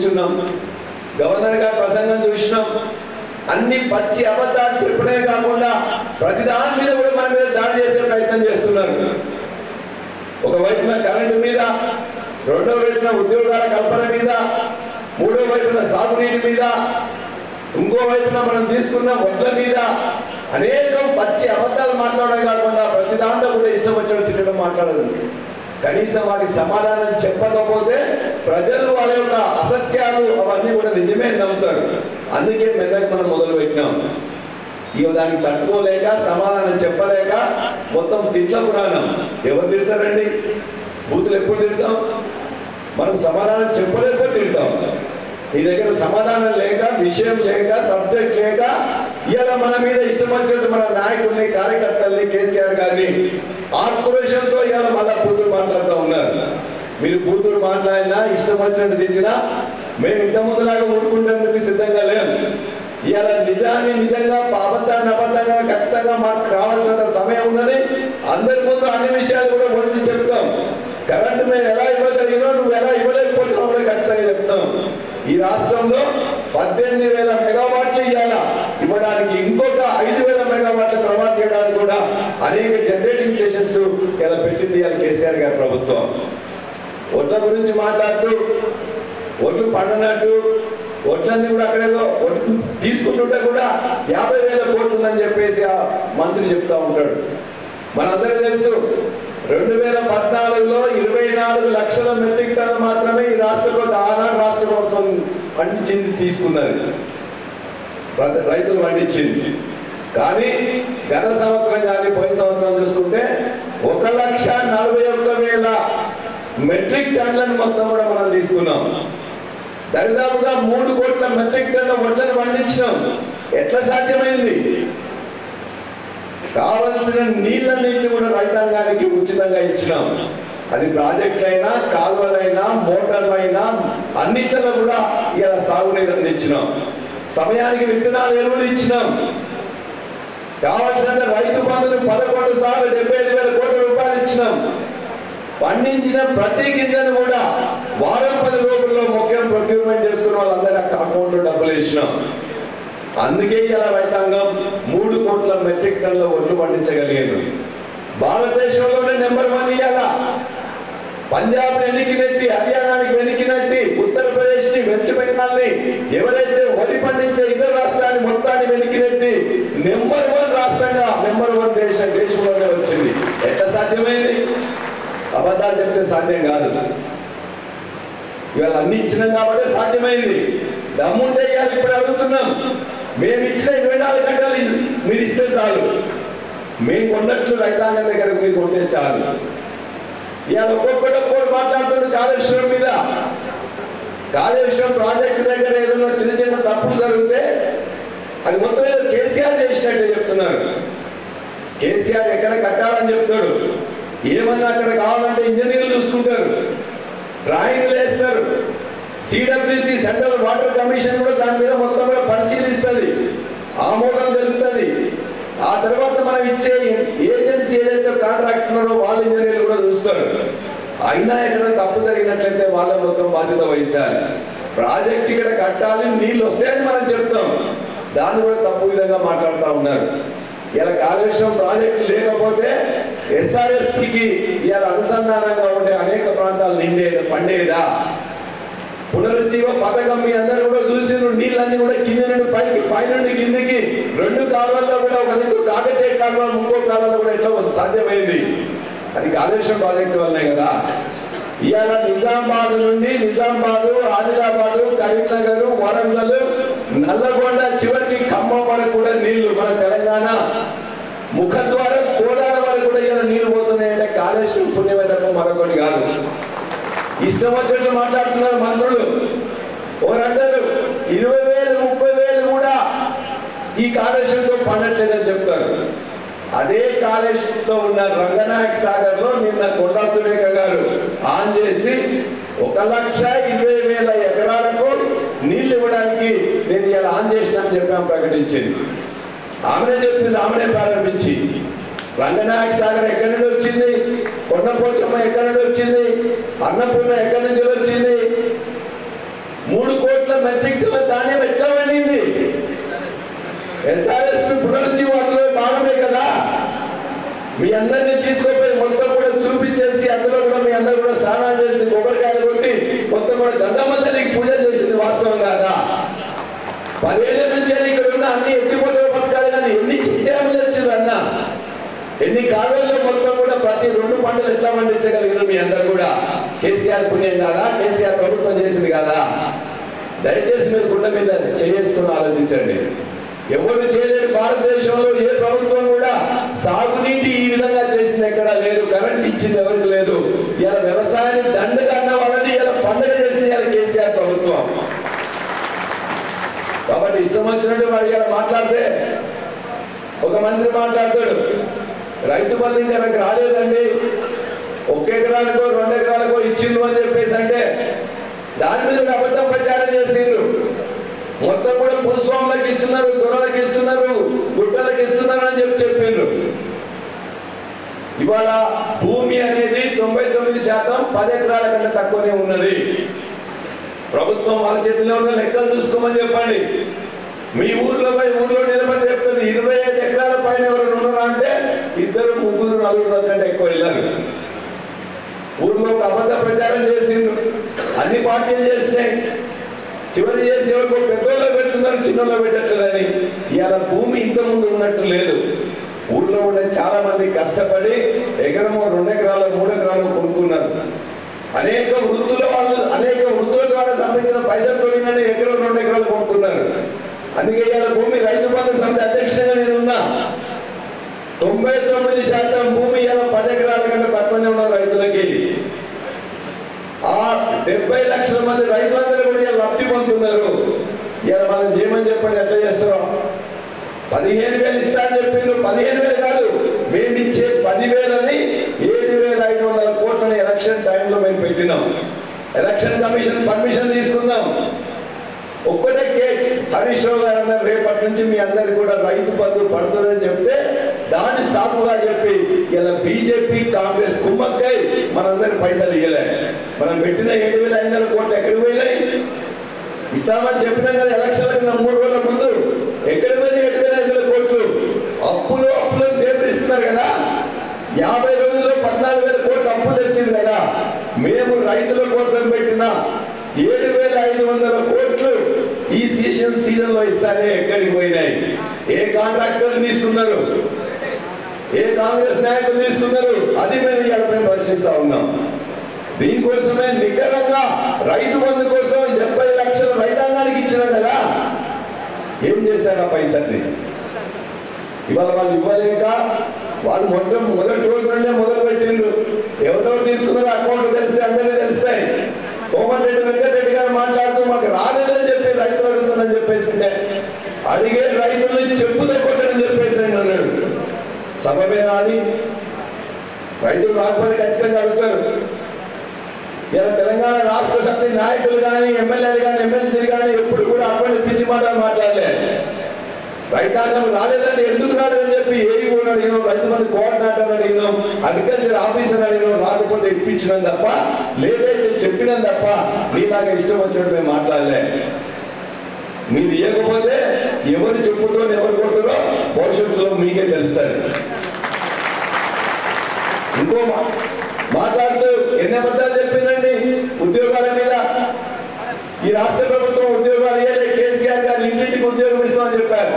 కూర్చున్నాం, గవర్నర్ గారి ప్రసంగం చూసినాం. అన్ని పచ్చి అబద్ధాలు చెప్పడమే కాకుండా ప్రతి దాని మీద కూడా మన మీద దాడి చేసే ప్రయత్నం చేస్తున్నారు. ఒకవైపున కరెంటు మీద, రెండో వైపున ఉద్యోగాల కల్పన మీద, మూడో వైపున సాగునీటి మీద, ఇంకో వైపున మనం తీసుకున్న వడ్ల మీద అనేకం పచ్చి అబద్ధాలు మాట్లాడడం కాకుండా ప్రతి దాంట్లో కూడా ఇష్టం వచ్చినట్టు తిట్టడం మాట్లాడదు. కనీసం వారికి సమాధానం చెప్పకపోతే ప్రజలు వాళ్ళ యొక్క అసత్యాలు అవన్నీ కూడా నిజమే నమ్ముతారు. అందుకే మెల్లగా మనం మొదలు పెట్టినాం. ఇక దానికి తట్టుకోలేక, సమాధానం చెప్పలేక మొత్తం తిట్ల పురాణం. ఎవరు తిడతారండి? బూతులు ఎప్పుడు తిడతాం? మనం సమాధానం చెప్పలేకపోతే తిడతాం. నీ దగ్గర సమాధానం లేక, విషయం లేక, సబ్జెక్ట్ లేక ఇలా మన మీద ఇష్టం వచ్చినట్టు మన నాయకుల్ని, కార్యకర్తల్ని, కేసీఆర్ గారిని ఆక్రోషంతో ఇలా మళ్ళా బూతులు మాట్లాడుతూ ఉన్నారు. మీరు బూతులు మాట్లాడినా, ఇష్టం వచ్చినట్టు తిట్టినా మేము ఇంత ముందులాగా ఊరుకుంటేందుకు సిద్ధంగా లేము. ఇవాళ నిజాన్ని నిజంగా, అబద్ధాన్ని అబద్ధంగా ఖచ్చితంగా మాకు కావాల్సినంత సమయం ఉన్నది. అందరి ముందు అన్ని విషయాలు కూడా వచ్చి చెప్తాం. కరెంటు మేము ఎలా ఇవ్వగలిగినో, నువ్వు ఎలా ఇవ్వలేకపోతున్నావు కూడా ఖచ్చితంగా చెప్తాం. ఈ రాష్ట్రంలో 18,000 మెగావాట్లు ఇవ్వడానికి ఇంకొక 5,000 మెగావాట్ల తర్వాత చేయడానికి కూడా అనేక జనరేటింగ్ స్టేషన్స్ ఇలా పెట్టింది కేసీఆర్ గారి ప్రభుత్వం. ఒడ్ల గురించి మాట్లాడుతూ ఒడ్లు పండనట్టు ఒడ్లన్నీ కూడా అక్కడేదో తీసుకుంటుంటే కూడా 50,000 కోట్లు ఉందని చెప్పేసి ఆ మంత్రి చెప్తా ఉంటాడు. మనందరికీ తెలుసు 2014లో 24 లక్షల మెట్రిక్ టన్ను మాత్రమే ఈ రాష్ట్ర ప్రభుత్వం, ఆనాడు రాష్ట్ర ప్రభుత్వం పండించింది, తీసుకున్నది, రైతులు పండించింది. కానీ గత సంవత్సరం కానీ పోయిన సంవత్సరం చూసుకుంటే 1,41,000 మెట్రిక్ టన్నులను మొత్తం కూడా మనం తీసుకున్నాం. దరిదాపుగా 3 కోట్ల మెట్రిక్ టన్నుల వడ్లను పండించినాం. ఎట్లా సాధ్యమైంది? కావలసిన నీళ్ళన్నింటినీ కూడా రైతాంగానికి ఉచితంగా ఇచ్చినాం. అది ప్రాజెక్టులైనా, కాలువలైనా, మోటార్లైనా అన్నిట్లలో కూడా ఇలా సాగునీరు ఇచ్చినాం. సమయానికి విత్తనాలు, ఎరువులు ఇచ్చినాం. కావలసిన రైతు బంధును 11 సార్లు 75,000 కోట్ల రూపాయలు ఇచ్చినాం. పండించిన ప్రతి గింజను కూడా వారం 10 రోజుల్లో మొత్తం ప్రొక్యూర్మెంట్ చేసుకున్న వాళ్ళందరూ అకౌంట్ లో డబ్బులు ఇచ్చినాం. అందుకే ఇలా రైతాంగం 3 కోట్ల మెట్రిక్ టన్నుల ఒడ్లు పండించగలిగారు. భారతదేశంలోనే నెంబర్ 1 ఇవాళ. పంజాబ్ వెనక్కినట్టి, హర్యానాకి వెనక్కినట్టి, ఉత్తరప్రదేశ్ ని, వెస్ట్ బెంగాల్ ని, ఎవరైతే వరి పండించే ఇతర రాష్ట్రాన్ని మొత్తాన్ని వెనక్కినట్టి నెంబర్ 1 రాష్ట్రంగా, నెంబర్ 1 దేశంలోనే వచ్చింది. ఎట్లా సాధ్యమైంది? అబద్ధాలు చెప్తే సాధ్యం కాదు. ఇవాళ అన్ని ఇచ్చినాం కాబట్టి సాధ్యమైంది. దమ్ముంటే ఇవాళ ఇప్పుడు అడుగుతున్నాం, మేము ఇచ్చిన 24 గంటలు మీరు ఇస్తే చాలు, మేము కొన్నట్లు రైతాంగం దగ్గర మీరు కొంటే చాలు. ఇవాళ ఒక్కొక్కటి మాట్లాడుతుంది కాళేశ్వరం మీద. కాళేశ్వరం ప్రాజెక్టు దగ్గర ఏదైనా చిన్న చిన్న తప్పులు జరిగితే అది మొత్తం ఏదో కేసీఆర్ చేసినట్టే చెప్తున్నారు. కేసీఆర్ ఎక్కడ కట్టాలని చెప్తాడు, ఏమన్నా అక్కడ కావాలంటే ఇంజనీర్లు చూసుకుంటారు, డ్రాయింగ్లు వేస్తారు. సిడబ్ల్యూసి, సెంట్రల్ వాటర్ కమిషన్ కూడా దాని మీద మొత్తం కూడా పరిశీలిస్తుంది, ఆమోదం తెలుపుతుంది. ఆ తర్వాత మనం ఇచ్చే ఏజెన్సీ ఏదైతే కాంట్రాక్ట్ ఉన్నారో వాళ్ళ ఇంజనీర్లు కూడా చూస్తారు. అయినా ఎక్కడ తప్పు జరిగినట్లయితే వాళ్ళ మొత్తం బాధ్యత వహించాలి. ప్రాజెక్ట్ ఇక్కడ కట్టాలి, నీళ్ళు వస్తాయని మనం చెప్తాం, దాన్ని కూడా తప్పు విధంగా మాట్లాడుతూ ఉన్నారు. ఇలా కాళేశ్వరం ప్రాజెక్టు లేకపోతే ఎస్ఆర్ఎస్పికి ఇలా అనుసంధానంగా ఉండే అనేక ప్రాంతాలు పండేదా? పునరుజ్జీవ పథకం మీ అందరూ కూడా చూసి నీళ్ళన్నీ కూడా కింది నుండి పైకి, పై నుండి కిందికి 2 కాలువల్లో కూడా ఒక దిక్కు కాకతీయ కాలువ, ఇంకో కాలువలో కూడా ఎట్లా సాధ్యమైంది? అది కాళేశ్వరం ప్రాజెక్టు వల్లనే కదా. ఇవాళ నిజామాబాద్ నుండి ఆదిలాబాదు, కరీంనగర్, వరంగల్, నల్లగొండ, చివరికి ఖమ్మం వరకు కూడా నీళ్లు, మన తెలంగాణ ముఖద్వారం కోలార వరకు కూడా ఇలా నీళ్లు పోతున్నాయంటే కాళేశ్వరం పుణ్యమే తప్ప మరొకటి కాదు. ఇష్టం వచ్చినట్లు మాట్లాడుతున్నారు మంత్రులు. ఎవరంటారు 20,000, 30,000 కూడా ఈ కాళేశ్వరంతో పండట్లేదని చెప్తారు. అదే కాళేశ్వరంలో ఉన్న రంగనాయక సాగర్ లో నిన్న కొండా సురేఖ గారు ఆన్ చేసి 1,20,000 ఎకరాలకు నీళ్లు ఇవ్వడానికి నేను ఇలా ఆన్ చేసినా చెప్పి ప్రకటించింది. ఆమెనే చెప్పింది, ఆమెనే ప్రారంభించి. రంగనాయక సాగర్ ఎక్కడి నుండి వచ్చింది, కొండపోచమ్మ ఎక్కడి నుండి వచ్చింది, అన్నపూర్ణ ఎక్కడి నుంచి వచ్చింది, 3 కోట్ల మెట్రిక్ టన్నుల ధాన్యం ఎట్లా పండింది? SRSP పునరుజ్జీవనలో భాగమే కదా. మీ అందరినీ తీసుకుపోయి మొత్తం కూడా చూపించేసి అందులో కూడా మీ అందరూ కూడా స్నానాలు చేసి కొబ్బరికాయలు కొట్టి మొత్తం కూడా గంగమ్మ తల్లికి పూజ చేసింది వాస్తవం కాదా? 10 ఏళ్ల నుంచి ఇక్కడ ఉన్న అన్ని ఎత్తిపోతల పథకాలు కానీ ఎన్ని చిట్టాములు వచ్చింది అన్న, ఎన్ని కాలువల్లో మొత్తం కూడా ప్రతి 2 పంటలు ఎట్లా పండించగలిగిన మీ అందరు కూడా కేసీఆర్ పుణ్యం కాదా? కేసీఆర్ ప్రభుత్వం చేసింది కాదా? దయచేసి మీరు గుండె మీద చేసుకుని ఆలోచించండి. ఎవరు చేయలేని భారతదేశంలో ఏ ప్రభుత్వం కూడా సాగునీటి ఈ విధంగా చేసింది ఎక్కడా లేదు. కరెంట్ ఇచ్చింది ఎవరికి లేదు. ఇలా వ్యవసాయాన్ని దండగా అన్న వాళ్ళని ఇలా పండుగ చేసింది ఇలా కేసీఆర్ ప్రభుత్వం. కాబట్టి ఇష్టం వచ్చినట్టు వాడు ఇలా మాట్లాడితే ఒక మంత్రి మాట్లాడతాడు, రైతు బంధు ఇంకా నాకు రాలేదండి, 1 ఎకరానికో 2 ఎకరాలకో ఇచ్చిండు అని చెప్పేసి అంటే దాని మీద అబద్ధం ప్రచారం చేసిండ్రు. మొత్తం కూడా భూస్వాములకు ఇస్తున్నారు, దొరలకు ఇస్తున్నారు, గుట్టలకు ఇస్తున్నారు అని చెప్పిండ్రు. ఇవాళ భూమి అనేది 99% 10 ఎకరాల కంటే తక్కువనే ఉన్నది. ప్రభుత్వం వాళ్ళ చేతిలో ఉన్న లెక్కలు చూసుకోమని చెప్పండి. మీ ఊర్లో నిలబడి చెప్తుంది 25 ఎకరాల పైన ఎవరు ఉన్నారా అంటే 2, 3, 4 కంటే ఎక్కువ వెళ్ళారు. ఊర్లో ఒక అబద్ధ ప్రచారం చేసిండ్రు, అన్ని పార్టీలు చేసినాయి. చివరి చేసి ఎవరికో పెద్దోళ్ళు పెడుతున్నారు, చిన్నోళ్ళు పెట్టట్లేదని. ఇవాళ భూమి ఇంత ముందు ఉన్నట్టు లేదు. ఊర్లో ఉండే చాలా మంది కష్టపడి ఎకరమో 2 ఎకరాలు 3 ఎకరాలు కొనుక్కున్నారు. అనేక వృత్తుల ద్వారా సంపాదించిన పైసలతో ఎకరం 2 ఎకరాలు కొనుక్కున్నారు. అందుకే ఇవాళ భూమి రైతు బంధు సమితి అధ్యక్షుడిగా నేనున్నా. 99% భూమి ఇవాళ 10 ఎకరాల కంటే తక్కువనే ఉన్న రైతులకి. ఆ 70 లక్షల మంది రైతులందరూ కూడా ఇలా లబ్ధి పొందుతున్నారు. ఇలా మనం చేయమని చెప్పండి, ఎట్లా చేస్తారో. 15,000 ఇస్తా అని చెప్పిండ్రు. 15,000 కాదు, మేము ఇచ్చే 10,000ని 7,500 కోట్లని ఎలక్షన్ టైంలో మేము పెట్టినాం. ఎలక్షన్ కమిషన్ పర్మిషన్ తీసుకున్నాం. ఒక్కటే కేక్ హరీష్ రావు గారు అన్నారు, రేపటి నుంచి మీ అందరికి కూడా రైతు బంధు పడుతుందని చెప్తే దాన్ని సాకుగా చెప్పి ఇలా బీజేపీ కాంగ్రెస్ కుమ్మక్కై మనందరి పైసలు ఇవ్వలే. మనం పెట్టిన 7,500 కోట్లు ఎక్కడికి పోయినాయి? ఇస్తామని చెప్పినాం కదా ఎలక్షన్లకు 3 రోజుల ముందు. ఎక్కడి పోయినాయి 7,500 కోట్లు? అప్పులు దేపిస్తున్నారు కదా. 50 రోజుల్లో 14,000 కోట్లు అప్పు తెచ్చింది కదా. మేము రైతుల కోసం పెట్టిన 7,500 కోట్లు ఈ సీజన్ లో ఇస్తానే ఎక్కడికి పోయినాయి? ఏ కాంట్రాక్టర్లు తీసుకున్నారు? ఏ కాంగ్రెస్ నాయకులు తీసుకున్నారు? అది మేము ఇవాళ ప్రశ్నిస్తా ఉన్నాం. దీనికోసమే నికరంగా రైతు బంధు కోసం 70 లక్షల రైతాంగానికి ఇచ్చినాం కదా. ఏం చేశారు ఆ పైసల్ని? ఇవాళ వాళ్ళు ఇవ్వలేక వాళ్ళు మొదటి రోజు నుండే మొదలు పెట్టిండ్రు. ఎవరెవరు తీసుకున్నారో అకౌంట్ తెలిస్తే అందరికీ తెలుస్తాయి. కోమటిరెడ్డి వెంకటరెడ్డి గారు మాట్లాడుతూ మాకు రాలేదని చెప్పి రైతులు అడుగుతుందని చెప్పేసి అడిగే రైతుల్ని చెప్పులే కొట్టని చెప్పేసి అన్నాడు. సబబే రాని రైతులు రాకపోతే ఖచ్చితంగా అడుగుతారు. ఇలా తెలంగాణ రాష్ట్ర సమితి నాయకులు కానీ ఎమ్మెల్యేలు కానీ ఎమ్మెల్సీలు కానీ ఎప్పుడు కూడా అటువంటి పిచ్చి మాటలు మాట్లాడలే. రైతాంగం రాలేదండి, ఎందుకు రాలేదని చెప్పి ఏఈఓ అడిగినాం, రైతు బంధు కోఆర్డినేటర్ అడిగినాం, అగ్రికల్చర్ ఆఫీసర్ అడిగినాం, రాకపోతే ఇప్పించినాం తప్ప, లేట్ అయితే చెప్పినాం తప్ప నీలాగా ఇష్టం వచ్చినట్టు మేము మాట్లాడలే. మీరు ఇవ్వకపోతే ఎవరు చెప్పుతో ఎవరు కొట్టురో భవిష్యత్తులో మీకే తెలుస్తుంది. ఇంకో మాట్లాడుతూ ఎన్ని అబద్ధాలు చెప్పిందండి ఉద్యోగాల మీద. ఈ రాష్ట్ర ప్రభుత్వం ఉద్యోగాలు ఇవ్వలే, కేసీఆర్ గారు ఇంటింటికి ఉద్యోగం ఇస్తామని చెప్పారు.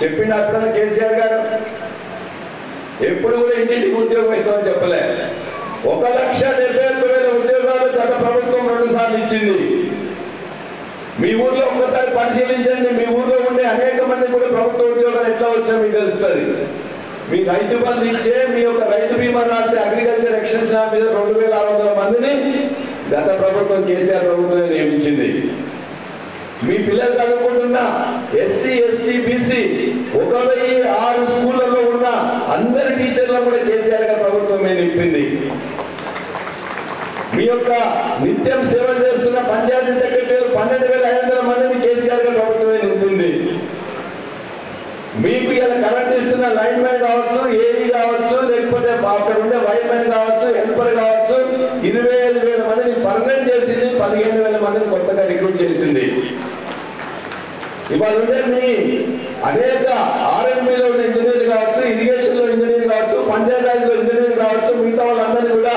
చెప్పిండు అప్పుడన్నా కేసీఆర్ గారు? ఎప్పుడు కూడా ఇంటింటికి ఉద్యోగం ఇస్తామని చెప్పలే. 1,71,000 ఉద్యోగాలు గత ప్రభుత్వం 2 సార్లు ఇచ్చింది. మీ ఊర్లో ఒక్కసారి పరిశీలించండి. మీ ఊర్లో ఉండే అనేక మంది కూడా ప్రభుత్వ ఉద్యోగాలు ఎట్లా వచ్చా మీకు తెలుస్తుంది. మీ రైతు బంధు ఇచ్చే మీ యొక్క రైతు బీమా రాసే అగ్రికల్చర్ ఎక్స్టెన్షన్ ఆఫీసర్ 2,600 మందిని గత ప్రభుత్వం కేసీఆర్ ప్రభుత్వం నియమించింది. మీ పిల్లలు చదువుకుంటున్న ఎస్సీ ఎస్టీ బీసీ 1,006 స్కూళ్లలో ఉన్న అందరి టీచర్లను కూడా కేసీఆర్ గారి ప్రభుత్వమే నింపింది. మీ యొక్క నిత్యం సేవ చేస్తున్న పంచాయతీ సెక్రటరీలు 12,500 మందిని కేసీఆర్ గారి ప్రభుత్వమే నింపింది. మీకు ఇలా కరెంట్ ఇస్తున్న లైన్ మ్యాన్ కావచ్చు, ఏఈ కావచ్చు, లేకపోతే అక్కడ ఉండే వైర్ మ్యాన్ కావచ్చు, హెల్పర్ కావచ్చు, 25,000 మందిని పర్మనెంట్ చేసింది. 15,000 మంది మందిని కొత్తగా రిక్రూట్ చేసింది. ఇవాళ ఉండే మీ అనేక ఆర్ఎంబీలో ఉన్న ఇంజనీర్లు కావచ్చు, ఇరిగేషన్ లో ఇంజనీర్ కావచ్చు, పంచాయతీరాజ్ లో ఇంజనీర్ కావచ్చు, మిగతా వాళ్ళందరినీ కూడా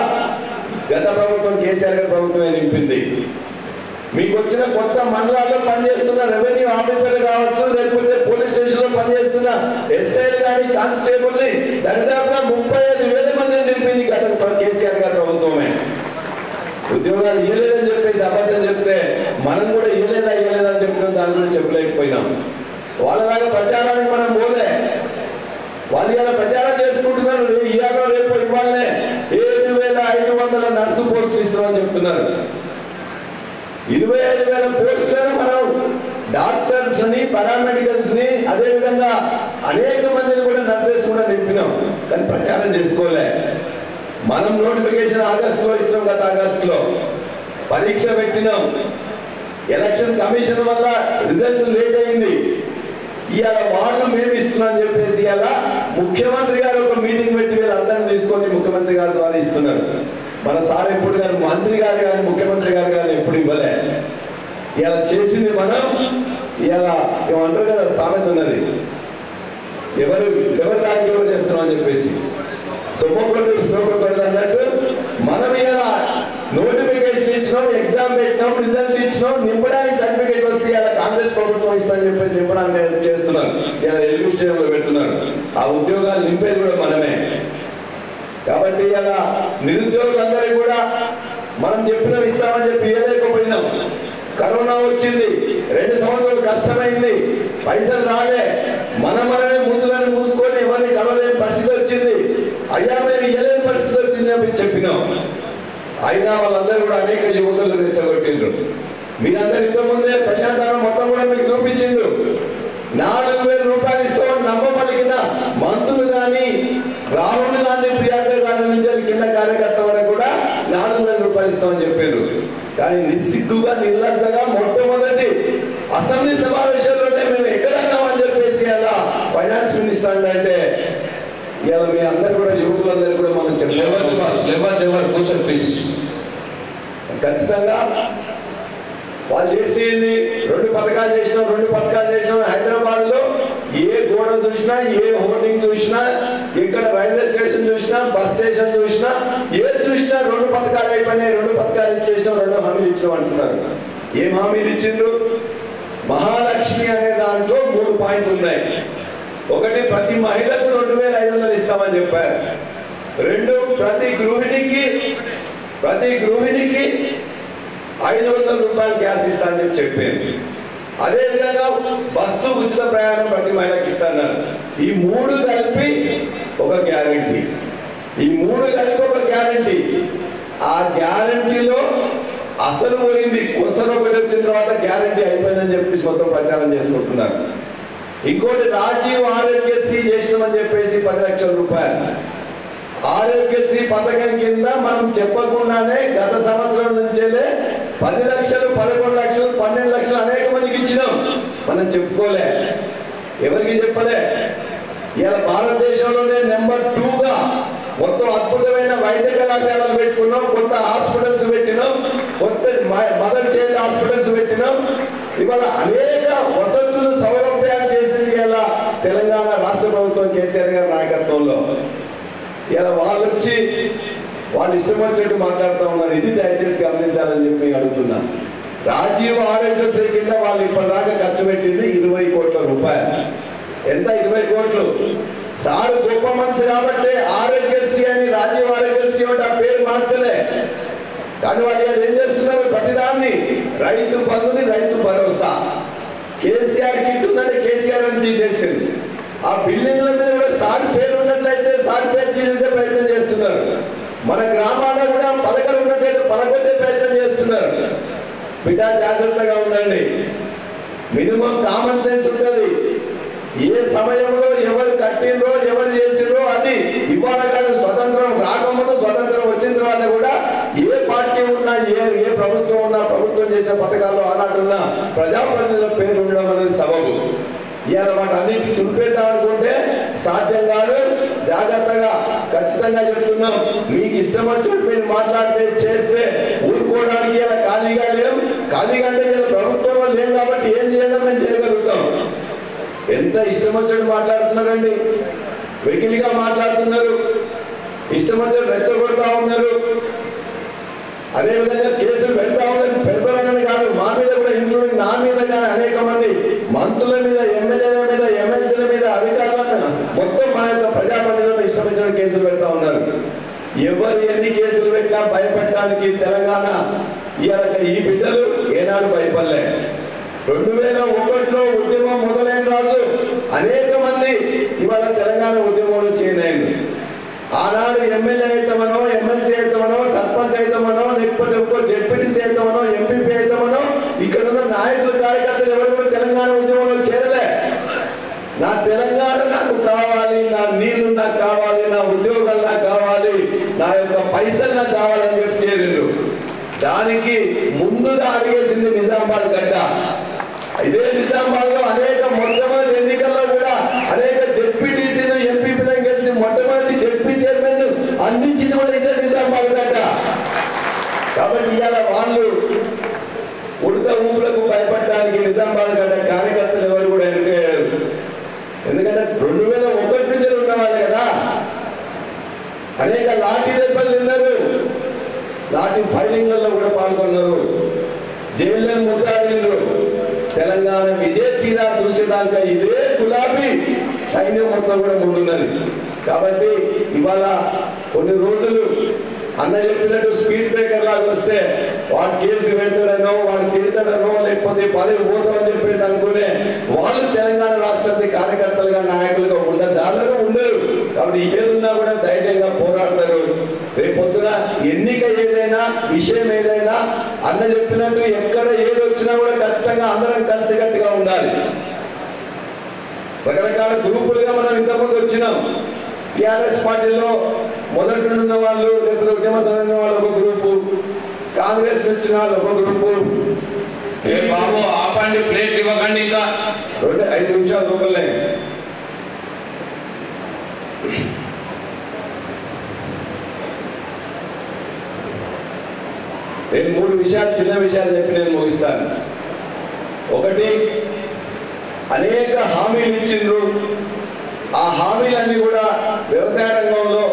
గత ప్రభుత్వం కేసీఆర్ గారి ప్రభుత్వమే నింపింది. మీకు వచ్చిన కొత్త మండలాల్లో పనిచేస్తున్న రెవెన్యూ ఆఫీసర్లు కావచ్చు, లేకపోతే పోలీస్ స్టేషన్ లో పనిచేస్తున్న ఎస్ఐలు కానీ కానిస్టేబుల్ ని దరిదాపుగా 35,000 మందిని నింపింది గత కేసీఆర్ గారి ప్రభుత్వమే. ఉద్యోగాలు ఇవ్వలేదని చెప్పేసి అబద్ధం చెప్తే మనం కూడా ఇవ్వలేదా అని చెప్పిన దాని గురించి చెప్పలేకపోయినాం. వాళ్ళలాగా ప్రచారానికి మనం పోలే. వాళ్ళు ఇలా ప్రచారం చేసుకుంటున్నారు, ఇవాళ రేపు ఇవ్వాలనే 7,500 నర్సు పోస్టులు ఇస్తున్నామని చెప్తున్నారు. 25,000 పోస్టులను మనం డాక్టర్స్ ని, పారామెడికల్స్ ని, అదే విధంగా అనేక మందిని కూడా నర్సెస్ కూడా నింపినాం. కానీ ప్రచారం చేసుకోలే. మనం నోటిఫికేషన్ ఆగస్టులో ఇచ్చినాం. గత ఆగస్టులో పరీక్ష పెట్టినాం. ఎలక్షన్ కమిషన్ వల్ల రిజల్ట్ లేట్ అయింది. ఇవాళ వాళ్ళు మేము ఇస్తున్నాం చెప్పేసి ఇవాళ ముఖ్యమంత్రి గారు ఒక మీటింగ్ పెట్టి వీళ్ళందరినీ తీసుకొని ముఖ్యమంత్రి గారి ద్వారా ఇస్తున్నారు. మన సార్ ఎప్పుడు కానీ మంత్రి గారు కానీ ముఖ్యమంత్రి గారు కానీ ఎప్పుడు ఇవ్వలే. ఇలా చేసింది మనం. ఇలా ఏమంటారు కదా, సామెత ఉన్నది, ఎవరు దానికి ఎవరు చేస్తున్నాం అని చెప్పేసి సోపకూడదు అన్నట్టు మనం ఇలా నోటిఫికేషన్ ఇచ్చినాం, ఎగ్జామ్ పెట్టినాం, రిజల్ట్ ఇచ్చినాం, నింపడానికి సర్టిఫికేట్ వస్తే ఇలా కాంగ్రెస్ ప్రభుత్వం ఇస్తామని చెప్పేసి నింపడానికి చేస్తున్నారు. ఇలా రైల్వే స్టేషన్లో పెట్టున్నారు. ఆ ఉద్యోగాలు నింపేది కూడా మనమే. కాబట్టి ఇలా నిరుద్యోగులందరికీ కూడా మనం చెప్పినాం ఇస్తామని చెప్పి ఇవ్వలేకపోయినాం. కరోనా వచ్చింది, 2 సంవత్సరాలు కష్టమైంది, పైసలు రాలే, మనమే ముందుగానే మూసుకొని ఎవరిని కలవలేని పరిస్థితి వచ్చింది. అయ్యా మేము ఇవ్వలేని పరిస్థితి వచ్చింది అని చెప్పినాం. అయినా వాళ్ళందరూ కూడా అనేక యువకులు రెచ్చగొట్టిండ్రు. మీరందరూ ఇంతకుముందే ప్రశాంతరం మొత్తం కూడా మీకు చూపించిండ్రు. 4,000 రూపాయలు ఇస్తామని నమ్మబలిగిన మంత్రులు కానీ, రాహుల్ గాంధీ, ప్రియాంక గాంధీ నుంచి కింద కార్యకర్త వరకు కూడా 4,000 రూపాయలు ఇస్తామని చెప్పారు. కానీ నిస్సిగ్గుగా, నిర్లజ్జగా మొట్టమొదటి అసెంబ్లీ సమావేశంలోనే మేము ఎక్కడన్నామని చెప్పేసి అలా ఫైనాన్స్ మినిస్టర్ అంటే ఇలా మీ అందరు కూడా యువకులందరూ కూడా మనం చెప్పలేవారు కూర్చొని ఖచ్చితంగా వాళ్ళు చేసేది 2 పథకాలు చేసినాం. హైదరాబాద్ లో ఏ గోడ చూసినా, ఏ హోర్డింగ్ చూసినా, ఇక్కడ రైల్వే స్టేషన్ చూసినా, బస్ స్టేషన్ చూసినా, ఏది చూసినా 2 పథకాలు అయిపోయినాయి, 2 పథకాలు ఇచ్చేసినాం, 2 హామీలు ఇచ్చినాం అంటున్నారు. ఏం హామీలు ఇచ్చిండ్రు? మహాలక్ష్మి అనే దాంట్లో 3 పాయింట్లు ఉన్నాయి. ఒకటి, ప్రతి మహిళకు 2,500 ఇస్తామని చెప్పారు. 2, ప్రతి గృహిణికి 500 రూపాయలు గ్యాస్ ఇస్తా అని చెప్పారు. అదే విధంగా బస్సు ఉచిత ప్రయాణం ప్రతి మహిళకి ఇస్తున్నారు. ఈ 3 కలిపి ఒక గ్యారంటీ. ఆ గ్యారంటీలో అసలు పోయింది. కొసలు ఒకటి వచ్చిన తర్వాత గ్యారంటీ అయిపోయిందని చెప్పేసి మొత్తం ప్రచారం చేసుకుంటున్నారు. ఇంకోటి, రాజీవ్ ఆరోగ్యశ్రీ చేసినామని చెప్పేసి 10 లక్షల రూపాయలు. ఆరోగ్యశ్రీ పథకం కింద మనం చెప్పకుండానే గత సంవత్సరం నుంచే 10 లక్షలు, 11 లక్షలు, 12 లక్షలు అనేక మందికి ఇచ్చినాం. మనం చెప్పుకోలే, ఎవరికి చెప్పలే. ఇలా భారతదేశంలోనే నెంబర్ 2గా మొత్తం అద్భుతమైన వైద్య కళాశాలలు పెట్టుకున్నాం, కొత్త హాస్పిటల్స్ పెట్టినాం, కొత్త మదర్ చైల్డ్ హాస్పిటల్స్ పెట్టినాం. ఇవాళ అనేక వసతులు, సౌలభ్యాలు చేసింది ఇలా తెలంగాణ రాష్ట్ర ప్రభుత్వం కేసీఆర్ గారి నాయకత్వంలో. ఇలా వాళ్ళు ఇష్టం వచ్చినట్టు మాట్లాడుతూ ఉన్నారు. ఇది దయచేసి గమనించాలని చెప్పి అడుగుతున్నా. రాజీవ్ ఆరోగ్యశ్రీ కింద వాళ్ళు ఇప్పటిదాకా ఖర్చు పెట్టింది 20 కోట్ల రూపాయలు. ఎంత? 20 కోట్లు. సారు గొప్ప మనసు కాబట్టి ఆరోగ్యశ్రీ అని రాజీవ్ ఆరోగ్యశ్రీ అంటే ఆ పేరు మార్చలే. కానీ వాళ్ళు ఏం చేస్తున్నారు? ప్రతిదాన్ని రైతు బంధుని, రైతు భరోసా, కేసీఆర్ కిట్ ఉందంటే కేసీఆర్ అని తీసేసింది. ఆ బిల్డింగ్ల మీద కూడా సార్ పేరు ఉన్నట్లయితే సార్ పేరు తీసేసే ప్రయత్నం చేస్తున్నారు. మన గ్రామాల్లో కూడా పలకలు ఉన్నట్లయితే పలకొట్టే ప్రయత్నం చేస్తున్నారు. బిడ్డ జాగ్రత్తగా ఉండండి. మినిమం కామన్ సెన్స్ ఉంటుంది. ఏ సమయంలో ఎవరు కట్టినరో, ఎవరు చేసినరో అది ఇవాళ కాదు. స్వతంత్రం రాకముందు, స్వతంత్రం వచ్చిన తర్వాత కూడా ఏ పార్టీ ఉన్నా, ఏ ప్రభుత్వం ఉన్నా, ప్రభుత్వం చేసిన పథకాలు ఆనాడున్న ప్రజాప్రతినిధుల పేరు ఉండడం అనేది సబబు. ఇవాళ వాటన్నిటి తుడిపేద్దాం అనుకుంటే సాధ్యం కాదు. జాగ్రత్తగా ఖచ్చితంగా చెప్తున్నాం, మీకు ఇష్టం వచ్చినట్టు మీరు మాట్లాడితే చేస్తే ఊరుకోవడానికి ఇలా ఖాళీగా లేవు. ఖాళీగా అంటే ఇలా ప్రభుత్వంలో లేవు కాబట్టి ఏం చేయాలో మేము చేయగలుగుతాం. ఎంత ఇష్టం వచ్చినట్టు మాట్లాడుతున్నారండి, వెకిలిగా మాట్లాడుతున్నారు, ఇష్టం వచ్చినట్టు రెచ్చగొడతా ఉన్నారు. అదేవిధంగా కేసులు పెడతామని కాదు, మా మీద కూడా ఇంక్లూడింగ్ నా మీద కానీ అనేక మంది మంత్రుల మీద, ఎమ్మెల్యేల మీద, ఎమ్మెల్సీల మీద, అధికారుల మొత్తం మన యొక్క ప్రజాప్రతినిధులను ఇష్టం వచ్చిన కేసులు పెడతా ఉన్నారు. ఎవరు ఎన్ని కేసులు పెట్టినా భయపెట్టడానికి తెలంగాణ ఈ బిడ్డలు ఏనాడు భయపడలే. 2001లో ఉద్యమం మొదలైన రాజు అనేక మంది ఇవాళ తెలంగాణ ఉద్యమంలో చేరైంది. ఆనాడు ఎమ్మెల్యే అవుతామనో, ఎమ్మెల్సీ అవుతామనో, సర్పంచ్ అవుతామనో, లేకపోతే ఇంకో జెడ్పీటీసీ అవుతామనో, ఎంపీపీ అవుతామనో ఇక్కడ ఉన్న నాయకులు, కార్యకర్తలు ఎవరు కూడా తెలంగాణ ఉద్యమంలో చేరలే. నా తెలంగాణ నాకు కావాలి, నా నీళ్లు నాకు కావాలి, నా ఉద్యోగాలు నాకు కావాలి, నా యొక్క పైసలు నాకు కావాలని చెప్పి చేరారు. దానికి ముందుగా అడిగేసింది నిజామాబాద్ గడ్డ. ఇదే నిజామాబాద్ లో అనేక మొట్టమొదటి ఎన్నికల్లో కూడా అనేక జెడ్పీటీసీలు, ఎంపీపీలను గెలిచి మొట్టమొదటి జెడ్పీ చైర్మన్ అందించింది కూడా ఇదే నిజామాబాద్ గడ్డ. కాబట్టి ఇవాళ వాళ్ళు ఉడత ఊపులకు భయపడడానికి నిజామాబాద్ గడ్డ కార్యకర్తలు ఎవరు కూడా ఎన్నికయ్యారు. ఎందుకంటే 2001 నుంచి ఉన్న వాళ్ళు కదా, అనేక లాఠీ దెబ్బలు తిన్నారు, లాఠీ ఫైలింగ్లలో కూడా పాల్గొన్నారు, జైల్లో ముద్దాడిల్లు. తెలంగాణ విజయ తీరా చూసేదాకా ఇదే గులాబీ సైన్యం మొత్తం కూడా ముందున్నది. కాబట్టి ఇవాళ కొన్ని రోజులు అన్న చెప్పినట్టు స్పీడ్ బ్రేకర్ లాగా వస్తే వాడు కేసు పెడతాడనో, వాడు తిడతాడనో, లేకపోతే పదవి పోతామని చెప్పేసి అనుకునే వాళ్ళు తెలంగాణ రాష్ట్ర కార్యకర్తలుగా, నాయకులుగా ఉండరు. కాబట్టి ఏదున్నా కూడా ధైర్యంగా పోరాడతారు. రేపొద్దున ఎన్నిక ఏదైనా, విషయం ఏదైనా అన్న చెప్పినట్టు ఎక్కడ ఏది వచ్చినా కూడా ఖచ్చితంగా అందరం కలిసికట్టుగా ఉండాలి. రకరకాల గ్రూపులుగా మనం ఇంతకుముందు వచ్చినాం. టిఆర్ఎస్ పార్టీలో మొదటి ఉన్న వాళ్ళు, లేకపోతే ఉద్యమ సంఘం వాళ్ళు ఒక గ్రూపు, కాంగ్రెస్ వచ్చిన వాళ్ళు ఒక గ్రూపు. బాబు ఆపండి, ప్లేట్ ఇవ్వకండి. ఇంకా 5 నిమిషాలు లోపలే. నేను 3 విషయాలు, చిన్న విషయాలు చెప్పి నేను ముగిస్తాను. ఒకటి, అనేక హామీలు ఇచ్చిండ్రు. ఆ హామీలన్నీ కూడా వ్యవసాయ రంగంలో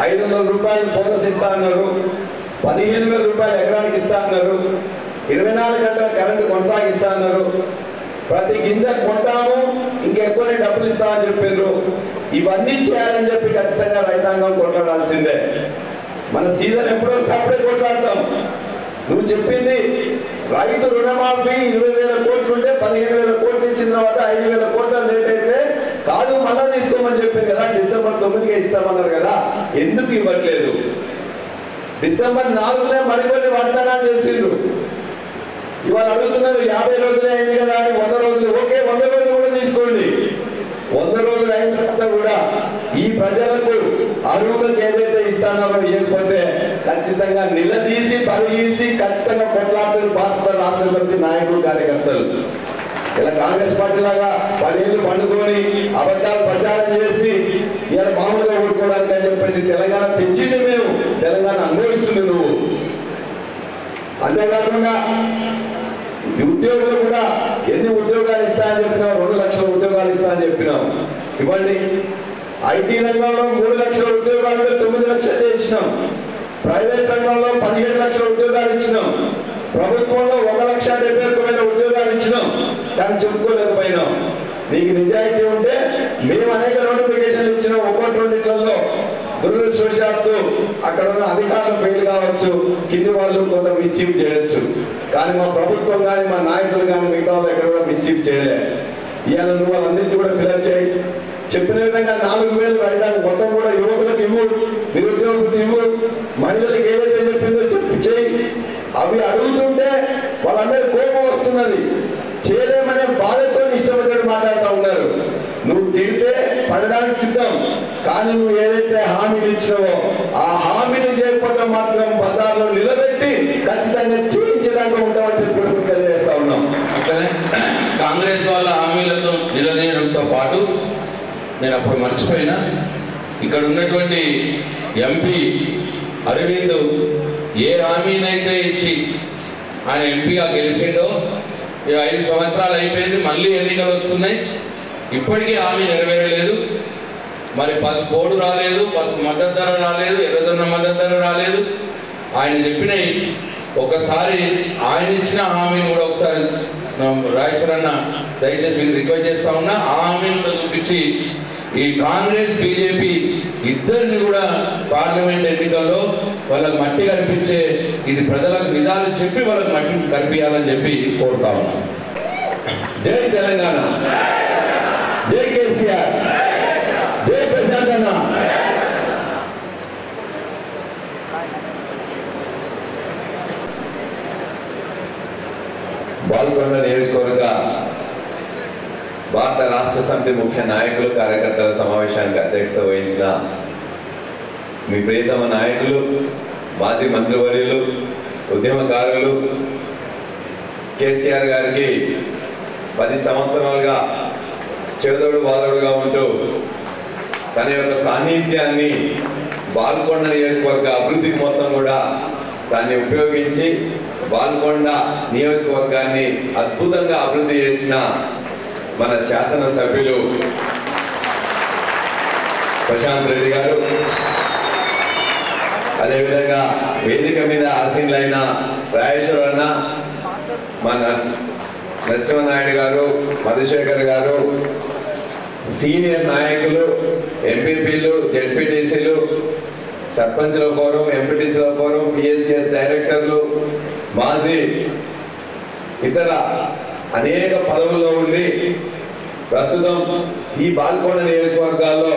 500 రూపాయలు బోనస్ ఇస్తా అన్నారు, 15,000 రూపాయలు ఎకరానికి ఇస్తా అన్నారు, 24 గంటల కరెంటు కొనసాగిస్తా అన్నారు, ప్రతి గింజ కొంటాము ఇంకెక్కువనే డబ్బులు ఇస్తామని చెప్పారు. ఇవన్నీ చేయాలని చెప్పి ఖచ్చితంగా రైతాంగం కొట్లాడాల్సిందే. మన సీజన్ ఎప్పుడు వస్తే అప్పుడే కొట్లాడతాం. నువ్వు చెప్పింది రైతు రుణమాఫీ 20,000 కోట్లు ఉంటే 15,000 కోట్లు ఇచ్చిన తర్వాత 5,000 కోట్ల లేట్ అయితే కాదు మళ్ళా తీసుకోమని చెప్పారు కదా. డిసెంబర్ 9కే ఇస్తామన్నారు కదా, ఎందుకు ఇవ్వట్లేదు? డిసెంబర్ 4నే మరికొన్ని వాగ్దానాలు చేసిండ్రు. ఇవాళ అడుగుతున్నారు 50 రోజులే అయింది కదా అని. 100 రోజులు, ఓకే 100 రోజులు కూడా తీసుకోండి. 100 రోజులు అయిన తర్వాత కూడా ఈ ప్రజలకు అరువులకు ఏదైతే ఇస్తానో ఇవ్వకపోతే ఖచ్చితంగా నిలదీసి, పరిగీసి ఖచ్చితంగా కొట్లాడుతున్న భారత రాష్ట్ర సమితి నాయకులు, కార్యకర్తలు. ఇలా కాంగ్రెస్ పార్టీ లాగా 10 ఏళ్ళు పండుకొని అబద్ధాలు ప్రచారం చేసి ఇలా మామూలుగా ఓడుకోవడానికి అని చెప్పేసి తెలంగాణ తెచ్చింది మేము, తెలంగాణ అనుభవిస్తుంది నువ్వు. అంతేకాకుండా ఉద్యోగులు కూడా ఎన్ని ఉద్యోగాలు ఇస్తా అని చెప్పినావు? 2 లక్షల ఉద్యోగాలు ఇస్తా అని చెప్పినాం, ఇవ్వండి. ఐటీ రంగంలో 3 లక్షల ఉద్యోగాలు 9 లక్షలు చేసినాం. ప్రైవేట్ రంగంలో 17 లక్షల ఉద్యోగాలు ఇచ్చినాం. ప్రభుత్వంలో 1,71,000 ఉద్యోగాలు ఇచ్చినాం, కానీ చెప్పుకోలేకపోయినాం. నీకు నిజాయితీ ఉంటే మేము అనేక నోటిఫికేషన్లు ఇచ్చినాం. 1-2 దురదృష్టవశాత్తు అక్కడ ఉన్న అధికారులు ఫెయిల్ కావచ్చు, కింది వాళ్ళు కొంత మిస్చీఫ్ చేయొచ్చు, కానీ మా ప్రభుత్వం కానీ, మా నాయకులు కానీ, మిగతా వాళ్ళు ఎక్కడ కూడా మిస్చీఫ్ చేయలే. ఇవాళ నువ్వు వాళ్ళన్నింటినీ కూడా ఫిలప్ చేయి. చెప్పిన విధంగా 4,000 రైతాంగం మొత్తం కూడా యువకులకు ఇవ్వు, నిరుద్యోగులకు ఇవ్వు, మహిళలకు ఏదైతే చెప్పిందో చెప్పి చేయి. అవి అడుగుతుంటే వాళ్ళందరూ కోపం వస్తున్నది, చేయలేమనే బాధతో ఇష్టపడినట్టు మాట్లాడుతూ ఉన్నారు. నువ్వు తిడితే పడడానికి సిద్ధం, కానీ నువ్వు ఏదైతే హామీలు ఇచ్చినావో ఆ హామీలు చేయకపోతే మాత్రం బజార్లో నిలబెట్టి ఖచ్చితంగా చేయించడానికి ఉంటామని చెప్పి తెలియజేస్తా ఉన్నాం. కాంగ్రెస్ వాళ్ళ హామీలతో నిలదీయడంతో పాటు నేను అప్పుడు మర్చిపోయినా, ఇక్కడ ఉన్నటువంటి ఎంపీ అరవింద్ ఏ హామీనైతే ఇచ్చి ఆయన ఎంపీగా గెలిచిండో 5 సంవత్సరాలు అయిపోయింది, మళ్ళీ ఎన్నికలు వస్తున్నాయి, ఇప్పటికీ హామీ నెరవేరలేదు. మరి పసుపు బోర్డు రాలేదు, పసుపు మద్దతు ధర రాలేదు, ఎర్రజొన్న మద్దతు ధర రాలేదు. ఆయన చెప్పినవి ఒకసారి ఆయన ఇచ్చిన హామీని కూడా ఒకసారి రాజేశ్వరన్న దయచేసి మీకు రిక్వెస్ట్ చేస్తా ఉన్నా, ఆ హామీని కూడా చూపించి ఈ కాంగ్రెస్ బీజేపీ ఇద్దరిని కూడా పార్లమెంట్ ఎన్నికల్లో వాళ్ళకి మట్టి కనిపించే ఇది ప్రజలకు నిజాలు చెప్పి వాళ్ళకి మట్టి కనిపించాలని చెప్పి కోరుతా ఉన్నాం. జై తెలంగాణ, జై కేసీఆర్, జై ప్రశాంత్ అన్న. బాల్కొండ నియోజకవర్గ భారత రాష్ట్ర సమితి ముఖ్య నాయకులు కార్యకర్తల సమావేశానికి అధ్యక్షత వహించిన మీ ప్రియతమ నాయకులు, మాజీ మంత్రివర్యులు, ఉద్యమకారులు కేసీఆర్ గారికి 10 సంవత్సరాలుగా చేదోడు వాదోడుగా ఉంటూ తన యొక్క సాన్నిధ్యాన్ని బాల్కొండ నియోజకవర్గ అభివృద్ధికి మొత్తం కూడా దాన్ని ఉపయోగించి బాల్కొండ నియోజకవర్గాన్ని అద్భుతంగా అభివృద్ధి చేసిన మన శాసనసభ్యులు ప్రశాంత్ రెడ్డి గారు, అదేవిధంగా వేదిక మీద ఆసీనులైన రాజేశ్వరన్న, మన నరసింహనాయుడు గారు, మధుశేఖర్ గారు, సీనియర్ నాయకులు, ఎంపీపీలు, జెడ్పీటీసీలు, సర్పంచుల ఫోరం, ఎంపీటీసీల ఫోరం, పిఎస్సిఎస్ డైరెక్టర్లు, మాజీ ఇతర అనేక పదవుల్లో ఉండి ప్రస్తుతం ఈ బాల్కొండ నియోజకవర్గాల్లో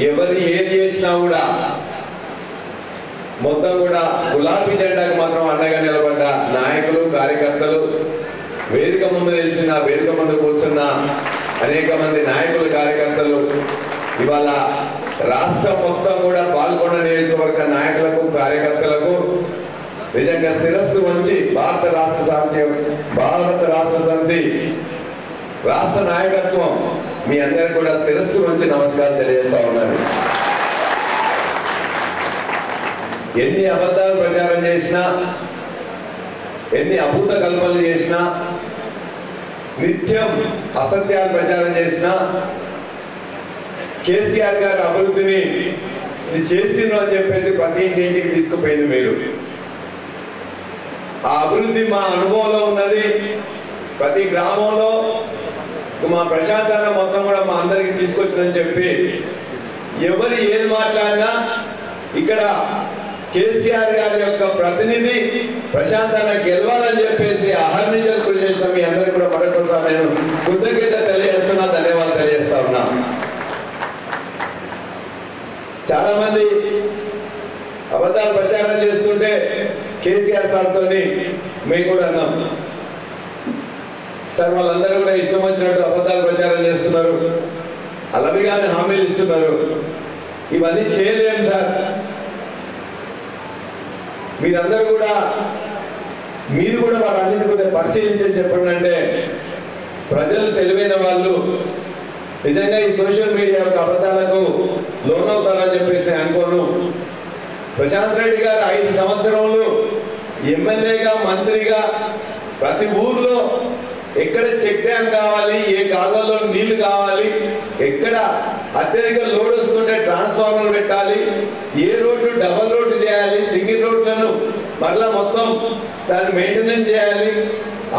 ఎవరు ఏది చేసినా కూడా మొత్తం కూడా గులాబీ జెండాకు మాత్రం అండగా నిలబడ్డ నాయకులు, కార్యకర్తలు, వేదిక ముందు నిలిచిన, వేదిక ముందు కూర్చున్న అనేక మంది నాయకులు, కార్యకర్తలు, ఇవాళ రాష్ట్రం మొత్తం కూడా బాల్కొండ నియోజకవర్గ నాయకులకు, కార్యకర్తలకు నిజంగా శిరస్సు వంచి భారత రాష్ట్ర సమితి రాష్ట్ర నాయకత్వం మీ అందరికి కూడా శిరస్సు వంచి నమస్కారం తెలియజేస్తా ఉన్నారు. ఎన్ని అబద్ధాలు ప్రచారం చేసినా, ఎన్ని అభూత కల్పనలు చేసినా, నిత్యం అసత్యాలు ప్రచారం చేసినా, కేసీఆర్ గారి అభివృద్ధిని చేసిండ్రు అని చెప్పేసి ప్రతి ఇంటికి తీసుకుపోయింది మీరు. ఆ అభివృద్ధి మా అనుభవంలో ఉన్నది. ప్రతి గ్రామంలో మా ప్రశాంత్ అన్న మొత్తం కూడా మా అందరికి తీసుకొచ్చిందని చెప్పి ఎవరు ఏది మాట్లాడినా ఇక్కడ కేసీఆర్ గారి యొక్క ప్రతినిధి ప్రశాంత్ అన్న గెలవాలని చెప్పేసి అహర్నిశలు కృషి చేసిన మీ అందరికీ కూడా మరొకసారి నేను కృతజ్ఞత తెలియజేస్తున్నా, ధన్యవాదాలు తెలియజేస్తా ఉన్నా. చాలా మంది అబద్ధాలు ప్రచారం చేస్తుంటే కేసీఆర్ సార్తో మేము కూడా అన్నాం, సార్ వాళ్ళందరూ కూడా ఇష్టం వచ్చినట్టు అబద్ధాలు ప్రచారం చేస్తున్నారు, అలవిగానే హామీలు ఇస్తున్నారు, ఇవన్నీ చేయలేం సార్, మీరందరూ కూడా మీరు కూడా వాటన్నిటి కూడా పరిశీలించని చెప్పండి అంటే ప్రజలు తెలివైన వాళ్ళు నిజంగా ఈ సోషల్ మీడియా యొక్క అబద్ధాలకు లోనవుతారని చెప్పేసి నేను అనుకోను. ప్రశాంత్ రెడ్డి గారు 5 సంవత్సరంలో ఎమ్మెల్యేగా, మంత్రిగా ప్రతి ఊర్లో ఎక్కడ చెక్ డ్యామ్ కావాలి, ఏ కాలువలో నీళ్లు కావాలి, ఎక్కడ అత్యధిక లోడ్ వస్తుంటే ట్రాన్స్ఫార్మర్ పెట్టాలి, ఏ రోడ్డు డబల్ రోడ్డు చేయాలి, సింగిల్ రోడ్లను మరలా మొత్తం దాన్ని మెయింటెనెన్స్ చేయాలి,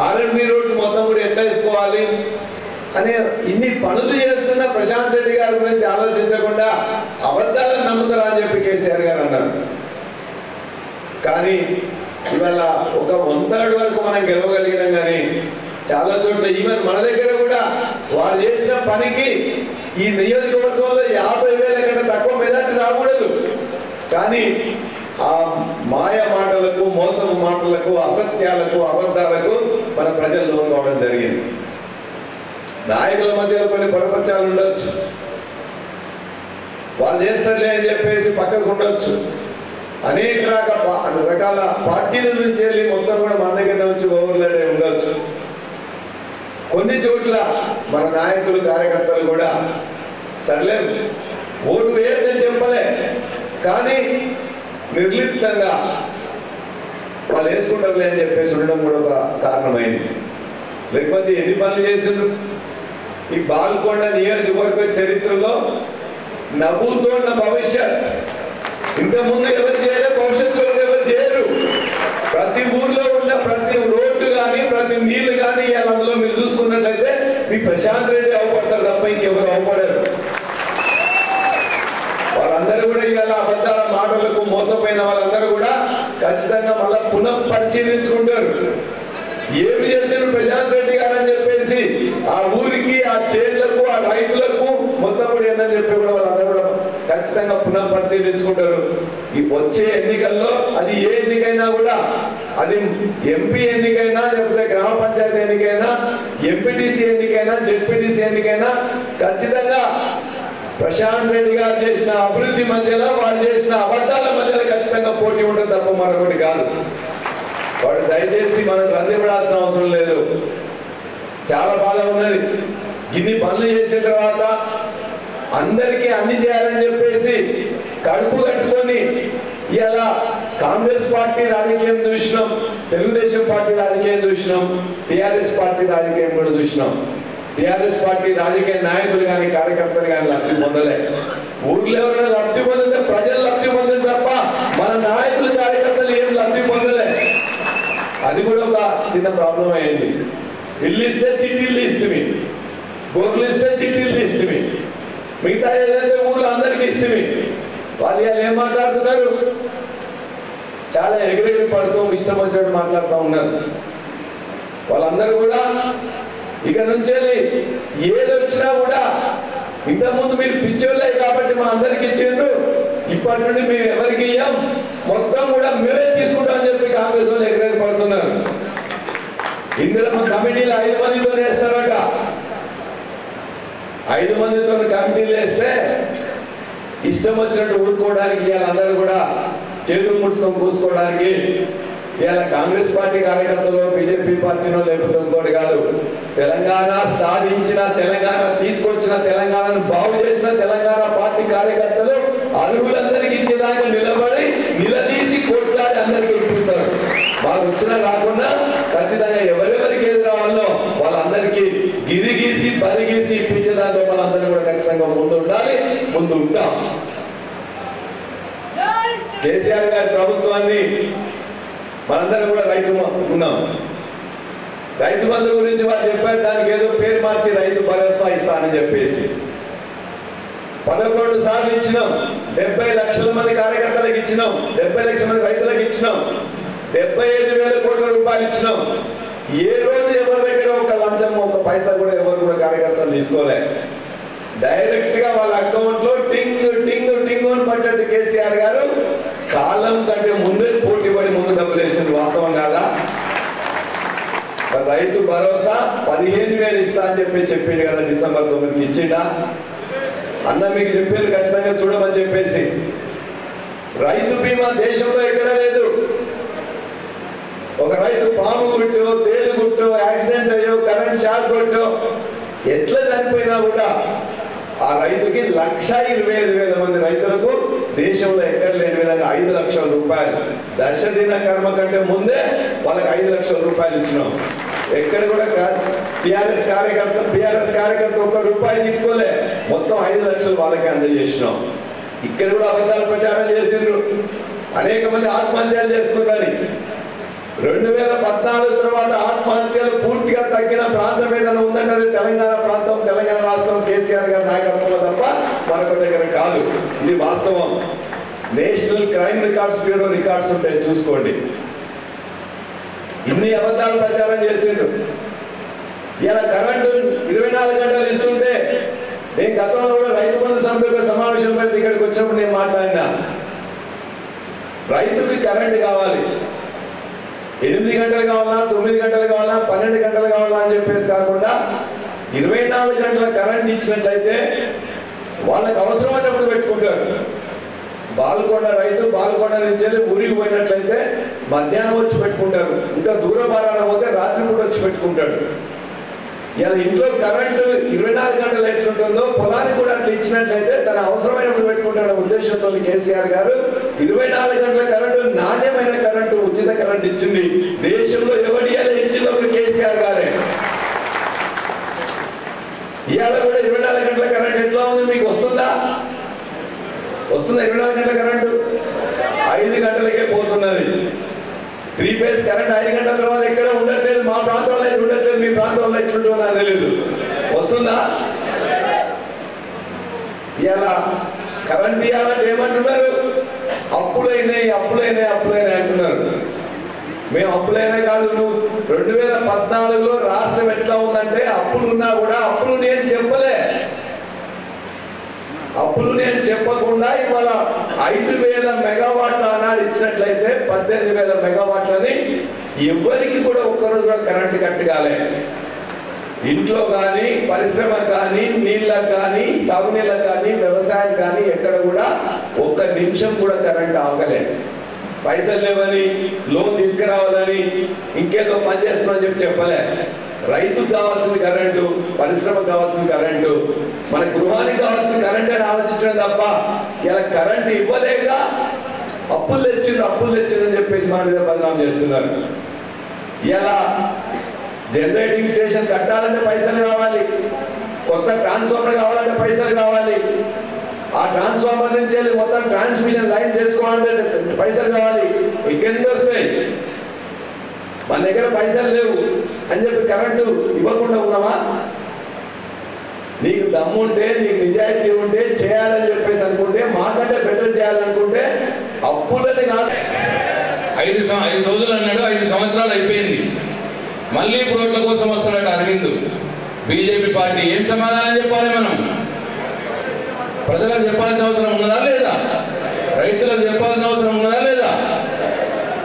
ఆర్ఎంబి రోడ్డు మొత్తం కూడా ఎట్లా వేసుకోవాలి అనే ఇన్ని పనులు చేస్తున్న ప్రశాంత్ రెడ్డి గారి గురించి ఆలోచించకుండా అబద్ధాలను నమ్ముతారా అని చెప్పి కేసీఆర్ గారు అన్నారు. కానీ ఇవాళ ఒక 1/3 వరకు మనం గెలవగలిగినాం. కానీ చాలా చోట్ల ఈవెన్ మన దగ్గర కూడా వారు చేసిన పనికి ఈ నియోజకవర్గంలో 50,000 కంటే తక్కువ మెజార్టీ రాకూడదు. కానీ ఆ మాయ మాటలకు, మోసపు మాటలకు, అసత్యాలకు, అబద్ధాలకు మన ప్రజలు లోనుకోవడం జరిగింది. నాయకుల మధ్య కొన్ని పొరపచ్చాలు ఉండొచ్చు, వాళ్ళు చేస్తారులే అని చెప్పేసి పక్కకు ఉండొచ్చు, అనేక రకాల పార్టీల నుంచి వెళ్ళి మొత్తం కూడా మన దగ్గర వచ్చి ఓవర్లాడే ఉండొచ్చు. కొన్ని చోట్ల మన నాయకులు కార్యకర్తలు కూడా సర్లే ఓటు వేయని చెప్పలే, కానీ నిర్లిప్తంగా వాళ్ళు వేసుకుంటారులే అని చెప్పేసి ఉండడం కూడా ఒక కారణమైంది. లేకపోతే ఎన్ని పనులు చేసిండ్రు ఈ బాల్కొండ నియోజకవర్గ చరిత్రలో? నవ్వుతో ఉన్న భవిష్యత్ ఇంతకుముందు ఎవరు చేయలేదు, భవిష్యత్తులో ఎవరు చేయరు. ప్రతి ఊర్లో ఉన్న ప్రతి రోడ్డు కానీ ప్రతి నీళ్లు కానీ అందులో మీరు చూసుకున్నట్లయితే మీ ప్రశాంత్ రెడ్డి అవపడతారు తప్ప ఇంకెవరు అవపడరు. వాళ్ళందరూ కూడా ఇవాళ అబద్ధాల మాటలకు మోసపోయిన వాళ్ళందరూ కూడా ఖచ్చితంగా మళ్ళా పునః పరిశీలించుకుంటారు. ఏమి చేశారు ప్రశాంత్ రెడ్డి గారు అని చెప్పేసి ఆ ఊరికి, ఆ చేళ్లకు, ఆ రైతులకు మొత్తం కూడా ఏందని చెప్పి కూడా వాళ్ళందరూ కూడా ఖచ్చితంగా పునః పరిశీలించుకుంటారు. ఈ వచ్చే ఎన్నికల్లో అది ఏ ఎన్నికైనా కూడా, అది ఎంపీ ఎన్నికైనా లేకపోతే గ్రామ పంచాయతీ ఎన్నికైనా, ఎంపీటీసీ ఎన్నికైనా, జెడ్పీటీసీ ఎన్నికైనా ఖచ్చితంగా ప్రశాంత్ రెడ్డి గారు చేసిన అభివృద్ధి మధ్యలో వాళ్ళు చేసిన అబద్ధాల మధ్యలో ఖచ్చితంగా పోటీ ఉంటుంది తప్ప మరొకటి కాదు. వాడు దయచేసి మనం రందిపడాల్సిన అవసరం లేదు. చాలా బాధ ఉన్నది. ఇన్ని పనులు చేసిన తర్వాత అందరికీ అన్ని చేయాలని చెప్పేసి కడుపు కట్టుకొని ఇలా కాంగ్రెస్ పార్టీ రాజకీయం చూసినాం, తెలుగుదేశం పార్టీ రాజకీయం చూసినాం, టిఆర్ఎస్ పార్టీ రాజకీయం కూడా చూసినాం. టిఆర్ఎస్ పార్టీ రాజకీయ నాయకులు కానీ కార్యకర్తలు కానీ లబ్ధి పొందలే. ఊర్లో ఎవరైనా లబ్ధి పొందితే ప్రజలు లబ్ధి పొందిన తప్ప మన నాయకులు కార్యకర్తలు ఏం లబ్ధి పొందలే. అది కూడా ఒక చిన్న ప్రాబ్లం అయ్యింది. ఇల్లు ఇస్తే చిట్టిల్లు ఇస్తుంది, గొర్రెలు ఇస్తే చిట్టిల్లు ఇస్తుంది, మిగతా ఏదైతే ఊళ్ళో అందరికీ ఇస్తుంది. వాళ్ళు ఇవాళ ఏం మాట్లాడుతున్నారు? చాలా ఎగిరెగిరి పడుతూ ఇష్టం వచ్చినట్టు మాట్లాడుతూ ఉన్నారు. వాళ్ళందరూ కూడా ఇక నుంచి ఏది వచ్చినా కూడా ఇంతకుముందు మీరు పిచ్చోళ్ళే కాబట్టి మా అందరికి ఇచ్చిండ్రు, ఇప్పటి నుండి మేము ఎవరికి ఇయ్యాం, మొత్తం కూడా మేమే తీసుకుంటాం అని చెప్పి కాంగ్రెస్ వాళ్ళు ఎగిరెగిరి పడుతున్నారు. ఇందులో మా కమిటీలు 5 మందితో వేస్తారట. 5 మందితో కమిటీలు వేస్తే ఇష్టం వచ్చినట్టు ఊరుకోవడానికి వాళ్ళందరూ కూడా చేతులు ముడుచుకొని కూసుకోవడానికి ఇవాళ కాంగ్రెస్ పార్టీ కార్యకర్తలు, బీజేపీ పార్టీనో లేకపోతే ఇంకోటి కాదు, తెలంగాణ సాధించిన, తెలంగాణ తీసుకొచ్చిన, తెలంగాణను బాగు చేసిన తెలంగాణ పార్టీ కార్యకర్తలు అర్హులందరికీ ఇచ్చేదాకా నిలబడి నిలదీసి కొట్లాడి అందరికీ ఇప్పిస్తారు. వాళ్ళు వచ్చినా రాకుండా ఖచ్చితంగా ఎవరెవరికి ఏది రావాలో వాళ్ళందరికీ గిరిగీసి పరిగీసి ఇప్పించేదాకా వాళ్ళందరూ కూడా ఖచ్చితంగా ముందు ఉండాలి, ముందు ఉంటాం. కేసీఆర్ గారి ప్రభుత్వాన్ని మనందరం కూడా రైతు ఉన్నాం. రైతు బంధు గురించి వాళ్ళు చెప్పారు, దానికి ఏదో పేరు మార్చి రైతు భరోసా ఇస్తానని చెప్పేసి 11 సార్లు ఇచ్చినాం. 70 లక్షల మంది కార్యకర్తలకు ఇచ్చినాం, 70 లక్షల మంది రైతులకు ఇచ్చినాం, 75,000 కోట్ల రూపాయలు ఇచ్చినాం. ఏ రోజు ఎవరి దగ్గర ఒక లంచం, ఒక పైసా కూడా ఎవరు కూడా కార్యకర్తలు తీసుకోలే. డైరెక్ట్ గా వాళ్ళ అకౌంట్ లో టింగ్ టింగ్ టింగ్ అని పడ్డట్టు కేసీఆర్ గారు కాలం కంటే ముందే పోటీ పడి ముందు డబ్బులు వేసిన వాస్తవం కాదా? రైతు భరోసా 15,000 ఇస్తా అని చెప్పిండు కదా, డిసెంబర్ 9కి ఇచ్చిండా అన్న? మీకు చెప్పేది ఖచ్చితంగా చూడమని చెప్పేసి. రైతు బీమా దేశంలో ఎక్కడ లేదు. ఒక రైతు పాము గుట్టో, తేలు గుట్టో, యాక్సిడెంట్ అయ్యో, కరెంట్ షాక్ కొట్టో ఎట్లా చనిపోయినా కూడా ఆ రైతుకి 1,25,000 మంది రైతులకు దేశంలో ఎక్కడ లేని విధంగా 5 లక్షల రూపాయలు దశదిన కర్మ కంటే ముందే వాళ్ళకి 5 లక్షల రూపాయలు ఇచ్చినాం. ఎక్కడ కూడా టిఆర్ఎస్ కార్యకర్త ₹1 తీసుకోలే, మొత్తం 5 లక్షలు వాళ్ళకి అందజేసినాం. ఇక్కడ కూడా అబద్ధాలు ప్రచారం చేసిండ్రు. అనేక మంది ఆత్మహత్యలు చేసుకున్నారు. 2014 తర్వాత ఆత్మహత్యలు పూర్తిగా తగ్గిన ప్రాంతం ఏదైనా ఉందంటే అది తెలంగాణ ప్రాంతం, తెలంగాణ రాష్ట్రం కేసీఆర్ గారి నాయకత్వంలో తప్ప మరొక దగ్గర కాదు. ఇది వాస్తవం. National crime records bureau records ఉంటాయి, చూసుకోండి. ఇన్ని అబద్ధాలు ప్రచారం చేసిండ్రు. ఇలా కరెంటు 24 గంటలు ఇస్తుంటే నేను గతంలో కూడా రైతు బంధు సమితి సమావేశం పెట్టి ఇక్కడికి వచ్చినప్పుడు నేను మాట్లాడినా, రైతుకి కరెంటు కావాలి, 8 గంటలు కావాలా, 9 గంటలు కావాలా, 12 గంటలు కావాలా అని చెప్పేసి కాకుండా 24 గంటల కరెంట్ ఇచ్చినట్లయితే వాళ్ళకి అవసరమైనప్పుడు పెట్టుకుంటారు. బాల్కొండ రైతు బాల్కొండ నుంచి ఊరికి పోయినట్లయితే మధ్యాహ్నం వచ్చి పెట్టుకుంటారు, ఇంకా దూర భారాన పోతే రాత్రి కూడా వచ్చి పెట్టుకుంటాడు. ఇలా ఇంట్లో కరెంటు 24 గంటలు ఎట్లుంటుందో పొలానికి కూడా అట్లా ఇచ్చినట్లయితే తన అవసరమైనప్పుడు పెట్టుకుంటాడు ఉద్దేశంతో కేసీఆర్ గారు 24 గంటల కరెంటు, నాణ్యమైన కరెంటు, ఉచిత కరెంటు ఇచ్చింది. దేశంలో ఎవరి ఇచ్చింది ఒక కేసీఆర్ గారే. ఇవాళ కూడా 24 గంటల కరెంట్ ఎట్లా ఉంది? మీకు వస్తుందా? 24 గంటల కరెంటు 5 గంటలకే పోతున్నది. 3 ఫేజ్ కరెంట్ 5 గంటల తర్వాత ఎక్కడ ఉండట్లేదు. మా ప్రాంతంలో అయితే ఉండట్లేదు, మీ ప్రాంతంలో ఎట్లుంటుందో నాకు తెలియదు. వస్తుందా? ఇలా కరెంట్ ఇవ్వాలంటే ఏమంటున్నారు? అప్పులైనాయి అంటున్నారు. మేము అప్పులైనా కాదు, నువ్వు 2014లో రాష్ట్రం ఎట్లా ఉందంటే అప్పులు ఉన్నా కూడా అప్పులు నేను చెప్పకుండా ఇవాళ 5,000 మెగావాట్ల ఆనాడు ఇచ్చినట్లయితే 18,000 మెగావాట్లని ఎవరికి కూడా ఒక్కరోజు కూడా కరెంటు కట్టగాలే. ఇంట్లో కానీ, పరిశ్రమకు కానీ, నీళ్ళకు కానీ, సాగునీళ్ళకు కానీ, వ్యవసాయం కానీ ఎక్కడ కూడా ఒక్క నిమిషం కూడా కరెంటు ఆగలే. పైసలు లేవని, లోన్ తీసుకురావాలని, ఇంకేదో పని చేస్తున్నామని చెప్పలే. రైతుకు కావాల్సింది కరెంటు, పరిశ్రమకు కావాల్సింది కరెంటు, మన గృహానికి కావాల్సింది కరెంట్ అని ఆలోచించడం తప్ప ఇలా కరెంటు ఇవ్వలేక అప్పులు తెచ్చిందని చెప్పేసి మన మీద బదనాం చేస్తున్నారు. ఇలా జనరేటింగ్ స్టేషన్ కట్టాలంటే పైసలు కావాలి, కొత్త ట్రాన్స్ఫార్మర్ కావాలంటే పైసలు కావాలి, ఆ ట్రాన్స్ఫార్మర్ నుంచి మొత్తం ట్రాన్స్మిషన్ లైన్ చేసుకోవాలంటే పైసలు కావాలి. ఇంకెన్ని వస్తాయి? మన దగ్గర పైసలు లేవు అని చెప్పి కరెంటు ఇవ్వకుండా ఉన్నామా? నీకు దమ్ము ఉంటే, నీకు నిజాయితీ ఉంటే, చేయాలని చెప్పేసి అనుకుంటే, మాకంటే బెటర్ చేయాలనుకుంటే అప్పులని కాదు. 5 రోజులు అన్నాడు, 5 సంవత్సరాలు అయిపోయింది. మళ్ళీ రోడ్ల కోసం వస్తున్నాడు అరవింద్. బీజేపీ పార్టీ ఏం సమాధానం చెప్పాలి? మనం ప్రజలకు చెప్పాల్సిన అవసరం ఉన్నదా లేదా? రైతులకు చెప్పాల్సిన అవసరం ఉన్నదా లేదా?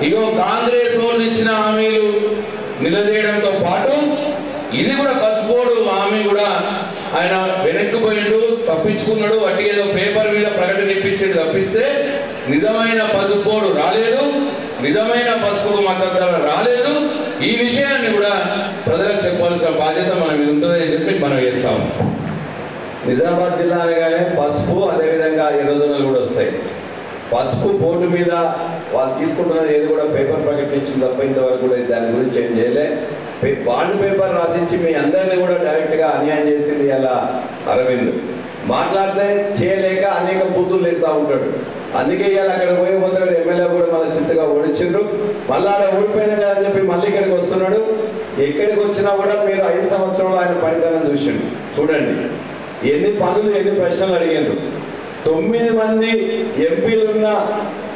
ఇగో కాంగ్రెస్ వాళ్ళు ఇచ్చిన హామీలు నిలదీయడంతో పాటు ఇది కూడా పసుపోడు హామీ కూడా ఆయన వెనక్కిపోయిండు, తప్పించుకున్నాడు. వాటి ఏదో పేపర్ మీద ప్రకటన ఇప్పించాడు తప్పిస్తే నిజమైన పసుపోడు రాలేదు, నిజమైన పసుపుకు మద్దతు ధర రాలేదు. ఈ విషయాన్ని కూడా ప్రజలకు చెప్పాల్సిన బాధ్యత మన మీద ఉంటుందని చెప్పి మనం చేస్తాము. నిజామాబాద్ జిల్లా అనగానే పసుపు, అదేవిధంగా ఎర్రజొన్నలు కూడా వస్తాయి. పసుపు బోర్డు మీద వాళ్ళు తీసుకుంటున్నది ఏది కూడా పేపర్ ప్రకటించింది తప్ప ఇంతవరకు కూడా దాని గురించి ఏం చేయలే. బాండ్ పేపర్ రాసించి మీ అందరినీ కూడా డైరెక్ట్గా అన్యాయం చేసింది అలా అరవింద్. మాట్లాడితే చేయలేక అనేక బూతులు తిరుగుతూ ఉంటాడు. అందుకే ఇవాళ అక్కడ పోతాడు. ఎమ్మెల్యే కూడా మన చిత్తగా ఓడించిండ్రు. మళ్ళీ అలా ఓడిపోయినా కదా అని చెప్పి మళ్ళీ ఇక్కడికి వస్తున్నాడు. ఎక్కడికి వచ్చినా కూడా మీరు 5 సంవత్సరంలో ఆయన పనితనం చూసిండు. చూడండి ఎన్ని పనులు, ఎన్ని ప్రశ్నలు అడిగారు. 9 మంది ఎంపీలు ఉన్న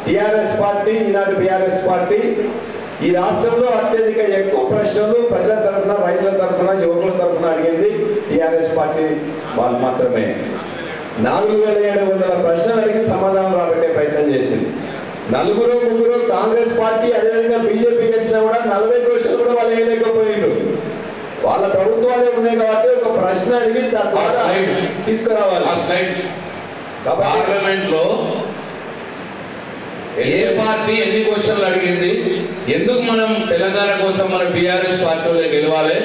టిఆర్ఎస్ పార్టీ, ఈనాటి బిఆర్ఎస్ పార్టీ ఈ రాష్ట్రంలో అత్యధిక ఎక్కువ ప్రశ్నలు ప్రజల తరఫున, రైతుల తరఫున, యువకుల తరఫున అడిగింది టిఆర్ఎస్ పార్టీ వాళ్ళు మాత్రమే. 4,700 ప్రశ్నలు అడిగి సమాధానం రాబట్టే ప్రయత్నం చేసింది. 4-3 కాంగ్రెస్ పార్టీ, అదేవిధంగా బీజేపీ వచ్చినా కూడా 40 క్వశ్చన్లు కూడా వాళ్ళు వేయలేకపోయిండ్రు. వాళ్ళ ప్రభుత్వాలే ఉన్నాయి కాబట్టి ఒక ప్రశ్న అడిగి దాని ద్వారా తీసుకురావాలి. పార్లమెంట్ లో ఏ పార్టీ ఎన్ని క్వశ్చన్లు అడిగింది? ఎందుకు మనం తెలంగాణ కోసం మన బీఆర్ఎస్ పార్టీలో గెలవాలి?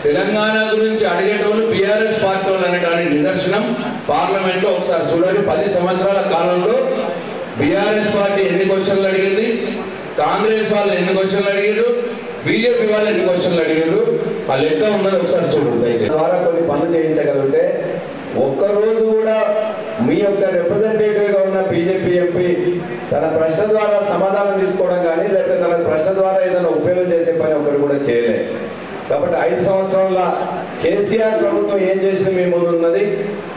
తెలంగాణ గురించి అడిగేటోళ్ళు బీఆర్ఎస్ పార్టీలు అనడానికి నిదర్శనం పార్లమెంట్ లో ఒకసారి చూడండి. 10 సంవత్సరాల కాలంలో బీఆర్ఎస్ పార్టీ ఎన్ని క్వశ్చన్లు అడిగింది, కాంగ్రెస్ వాళ్ళు ఎన్ని క్వశ్చన్లు అడిగారు, బీజేపీ వాళ్ళు ఎన్ని క్వశ్చన్లు అడిగారు, ఆ లెక్క ఉన్నది ఒకసారి చూడండి. ద్వారా కొన్ని పనులు చేయించగలిగితే ఒక్కరోజు కూడా మీ యొక్క రిప్రజెంటేటివ్ గా ఉన్న బీజేపీ ఎంపీ తన ప్రశ్న ద్వారా సమాధానం తీసుకోవడం కానీ, లేకపోతే తన ప్రశ్న ద్వారా ఏదైనా ఉపయోగం చేసే పని ఒకటి కూడా చేయలేదు. కాబట్టి 5 సంవత్సరాల కేసీఆర్ ప్రభుత్వం ఏం చేసింది మీ ముందు ఉన్నది.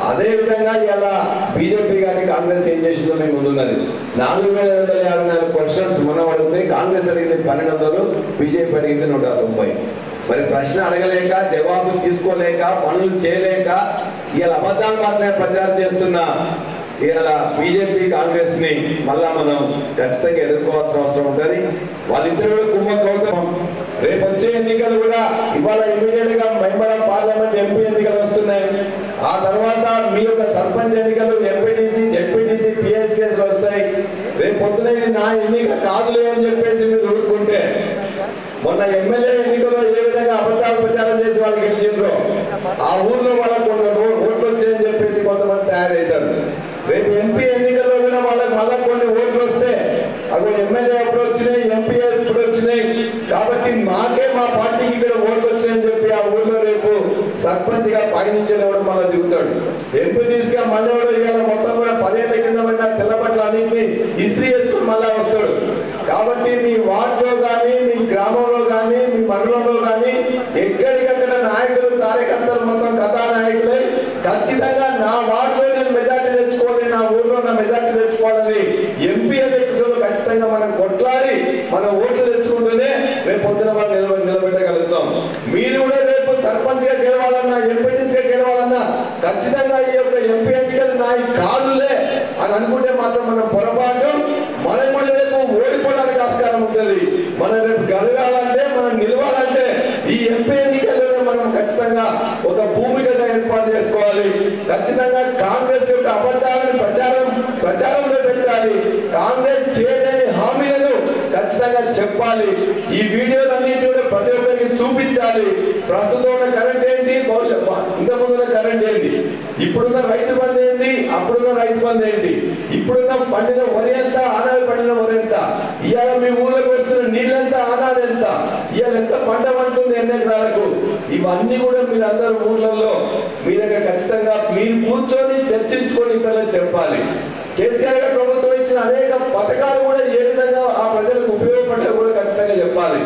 అదే విధంగా ఇలా బీజేపీ కానీ కాంగ్రెస్ ఏం చేసిందో మీ ముందున్నది. 4,754 క్వశ్చన్స్ మనం అడిగితే కాంగ్రెస్ అడిగింది 1200, బీజేపీ అడిగింది 190. మరి ప్రశ్న అడగలేక, జవాబు తీసుకోలేక, పనులు చేయలేక ఇలా అబద్ధాలు మాత్రమే ప్రచారం చేస్తున్న ఇలా బీజేపీ కాంగ్రెస్ ని మళ్ళా మనం ఖచ్చితంగా ఎదుర్కోవాల్సిన అవసరం ఉంటుంది. వాళ్ళిద్దరు కూడా కుమ్మక్కవుతాం. రేపు వచ్చే ఎన్నికలు కూడా ఇవాళ ఇమీడియట్ గా మెంబర్ ఆఫ్ పార్లమెంట్ ఎంపీ ఎన్నికలు వస్తున్నాయి. ఆ తర్వాత మీ యొక్క సర్పంచ్ ఎన్నికలు, ఎంపీటీసీ, జెడ్పీటీసీ, పిఎస్సిఎస్ వస్తాయి. రేపు పొద్దున ఇది నా ఎన్నిక కాదులే అని చెప్పేసి మీరు ఊరుకుంటే, మొన్న ఎమ్మెల్యే ఎన్నికల్లో ఏ విధంగా అబద్ధాలు ప్రచారం చేసి వాళ్ళు గెలిచిండ్రో ఆ ఊర్లో వాళ్ళకు కొన్ని ఓట్లు వచ్చాయని చెప్పేసి కొంతమంది తయారవుతారు. రేపు ఎంపీ ఎన్నికల్లో కూడా వాళ్ళకి మళ్ళా కొన్ని ఓట్లు వస్తే అవి ఎమ్మెల్యే ఎప్పుడు వచ్చినాయి, ఎంపీ ఎప్పుడు వచ్చినాయి, కాబట్టి మాకే మా పార్టీకి ఇక్కడ ఓట్లు వచ్చినాయని చెప్పి ఆ ఊర్లో రేపు సర్పంచ్ గా పయనించేవాడు మళ్ళీ దిగుతాడు. ఎంపీటీస్ గా మళ్ళీ ఇవాళ మొత్తం కూడా 10 ఏళ్ల కింద పడిన తెల్ల బట్టలు అన్నింటినీ ఇస్త్రీ చేసుకుని మళ్ళా వస్తాడు. కాబట్టి మీ వార్డులో కానీ, మీ గ్రామంలో కానీ, మీ మండలంలో కానీ ఎక్కడికక్కడ నాయకులు కార్యకర్తలు మొత్తం కథానాయకులే ఖచ్చితంగా నా వార్డులో నేను మెజార్టీ తెచ్చుకోవాలి, నా ఊర్లో నా మెజార్టీ తెచ్చుకోవాలని ఎంపీ ఎన్నికల్లో ఖచ్చితంగా మనం కొట్లాడి మన ఓట్లు తెచ్చుకుంటూనే రేపు పొద్దున మనం నిలబెట్టగలుగుతాం. మీరు కూడా రేపు సర్పంచ్ గా గెలవాలన్నా, ఎంపీటీస్ గా గెలవాలన్నా ఖచ్చితంగా ఈ యొక్క ఎంపీ ఎన్నికలు నా కాదులే అని అనుకుంటే మాత్రం మనం పొరపాటు. మనం కూడా రేపు ఓడిపోవడానికి ఆస్కారం ఉంటుంది. మనం రేపు గెలవాలంటే, మనం నిలవాలంటే ఈ ఎంపీ ఎన్నికల్లోనే మనం ఖచ్చితంగా ఒక భూమికగా ఏర్పాటు చేసుకోవాలి. ఖచ్చితంగా కాంగ్రెస్ యొక్క అబద్ధాలను ప్రచారంలో పెట్టాలి. కాంగ్రెస్ చేయలేని హామీలను ఖచ్చితంగా చెప్పాలి. ఈ వీడియోలన్నింటి కూడా ప్రతి ఒక్కరికి చూపించాలి. ప్రస్తుతం ఉన్న కరెంట్ ఏంటి, భవిష్యత్ ఇంతకుముందున్న కరెంట్ ఏంటి, ఇప్పుడున్న రైతు బంధు ఏంటి, అప్పుడున్న రైతు బంధు ఏంటి, ఇప్పుడున్న పండిన వరి ఎంత, ఆనాడు పండిన వరి ఎంత, ఇవాళ మీ ఊళ్ళోకి వస్తున్న నీళ్ళెంత, ఆనాడు ఎంత, ఇవాళ ఎంత పంట పండుతుంది ఎన్ని ఎకరాలకు, ఇవన్నీ కూడా మీరందరూ ఊర్లలో మీ దగ్గర ఖచ్చితంగా మీరు కూర్చొని చర్చించుకొని ఇతరులకు చెప్పాలి. కేసీఆర్ గారు ప్రభుత్వం ఇచ్చిన అనేక పథకాలు కూడా ఏ విధంగా ఆ ప్రజలకు ఉపయోగపడ్డా కూడా ఖచ్చితంగా చెప్పాలి.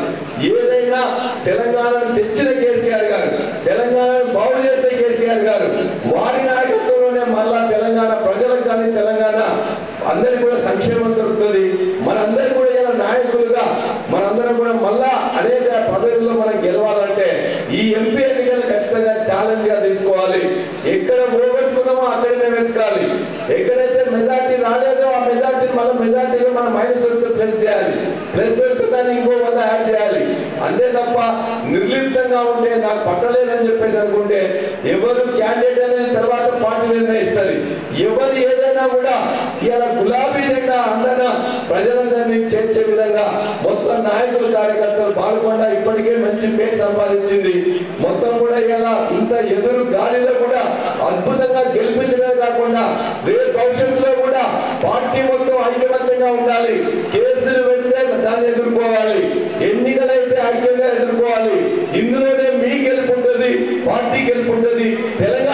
ఏదైనా తెలంగాణను తెచ్చిన కేసీఆర్ గారు, తెలంగాణను బాగు చేసిన కేసీఆర్ గారు, వారి నాయకత్వంలోనే మళ్ళా తెలంగాణ ప్రజలకు కానీ తెలంగాణ అందరికి కూడా సంక్షేమం దొరుకుతుంది. మనందరూ కూడా ఇలా నాయకులుగా మనందరం కూడా మళ్ళా అనేక పదవుల్లో మనం గెలవాలంటే ఈ ఎంపీ ఎన్నికలు ఖచ్చితంగా ఛాలెంజ్ గా తీసుకోవాలి. ఎక్కడ పోగొట్టుకున్నామో అక్కడనే వెతకాలి. ఎక్కడైతే మెజార్టీ రాలేదో ఆ మెజార్టీని మళ్ళీ మెజార్టీగా మనం మైనస్ వస్తే ప్లస్ చేయాలి, ప్లస్ వస్తే దాన్ని ఇంకో 100 యాడ్ చేయాలి. అంతే తప్ప నిర్లిప్తంగా ఉంటే నాకు పట్టలేదని చెప్పేసి అనుకుంటే ఎవరు క్యాండిడేట్ అనేది తర్వాత పార్టీ నిర్ణయిస్తుంది. ఎవరు ఏదైనా కూడా ఇలా గులాబీ జెండా అందన ప్రజలందరినీ చేర్చే విధంగా మొత్తం నాయకులు కార్యకర్తలు పాల్గొండా ఇప్పటికే మంచి పేరు సంపాదించింది. మొత్తం కూడా ఇలా ఇంత ఎదురు గాలిలో కూడా అద్భుతంగా గెలిపించడమే కాకుండా రేపు భవిష్యత్తులో కూడా పార్టీ మొత్తం ఐక్యమత్యంగా ఉండాలి. కేసులు పెడితే దాన్ని ఎదుర్కోవాలి, ఎన్నికలైతే ఐక్యంగా ఎదుర్కోవాలి. ఇందులోనే మీ గెలుపు ఉంటుంది, పార్టీ గెలుపు ఉంటుంది. తెలంగాణ